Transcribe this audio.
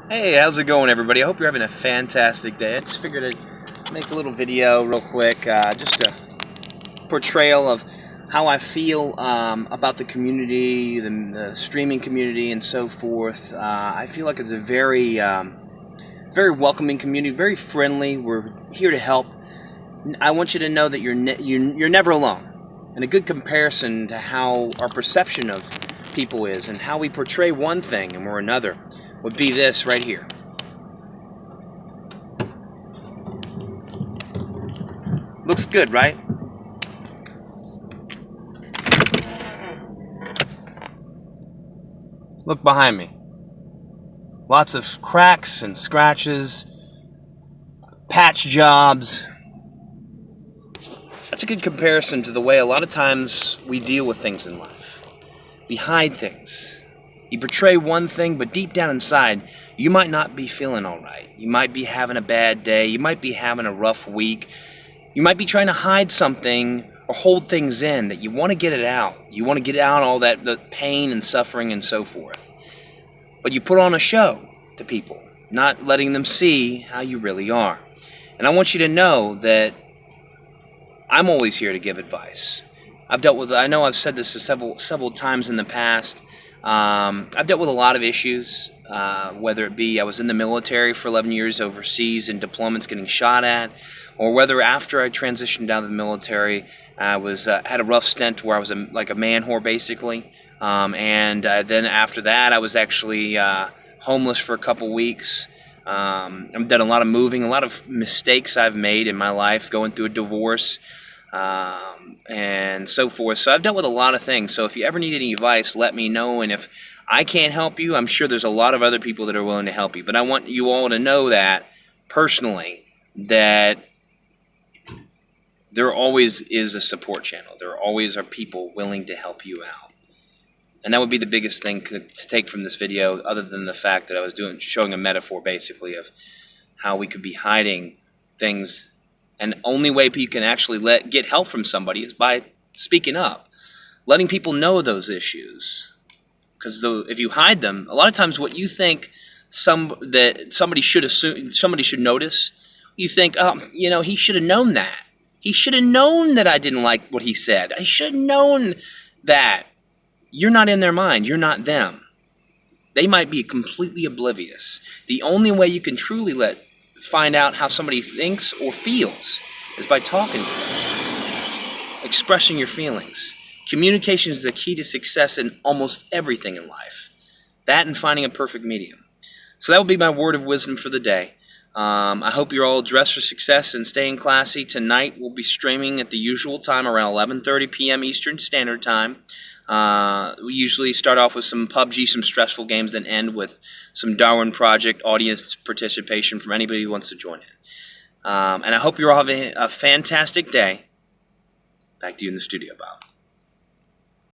Hey, how's it going, everybody? I hope you're having a fantastic day. I just figured I'd make a little video real quick, just a portrayal of how I feel about the community, the streaming community, and so forth. I feel like it's a very welcoming community, very friendly. We're here to help. I want you to know that you're never alone. And a good comparison to how our perception of people is and how we portray one thing and we're another would be this right here. Looks good, right? Look behind me. Lots of cracks and scratches, patch jobs. That's a good comparison to the way a lot of times we deal with things in life. We hide things. You portray one thing, but deep down inside, you might not be feeling all right. You might be having a bad day. You might be having a rough week. You might be trying to hide something or hold things in that you want to get it out. You want to get out all the pain and suffering and so forth. But you put on a show to people, not letting them see how you really are. And I want you to know that I'm always here to give advice. I know I've said this several times in the past. I've dealt with a lot of issues, whether it be I was in the military for 11 years overseas in deployments getting shot at, or whether after I transitioned out of the military, I had a rough stint where I was like a man whore basically, and then after that I was actually homeless for a couple weeks. I've done a lot of moving, a lot of mistakes I've made in my life, going through a divorce, and so forth. So I've dealt with a lot of things. So if you ever need any advice, let me know. And if I can't help you, I'm sure there's a lot of other people that are willing to help you. But I want you all to know that, personally, that there always is a support channel. There always are people willing to help you out. And that would be the biggest thing to take from this video, other than the fact that I was showing a metaphor, basically, of how we could be hiding things. And the only way you can actually get help from somebody is by speaking up, letting people know those issues. Because if you hide them, a lot of times what you think somebody should notice, you think, he should have known that. He should have known that I didn't like what he said. I should have known that. You're not in their mind. You're not them. They might be completely oblivious. The only way you can truly find out how somebody thinks or feels is by talking to them, expressing your feelings. Communication is the key to success in almost everything in life. That and finding a perfect medium. So that would be my word of wisdom for the day. I hope you're all dressed for success and staying classy. Tonight we'll be streaming at the usual time, around 11:30 p.m. Eastern Standard Time. We usually start off with some PUBG, some stressful games, then end with some Darwin Project audience participation from anybody who wants to join in. And I hope you're all having a fantastic day. Back to you in the studio, Bob.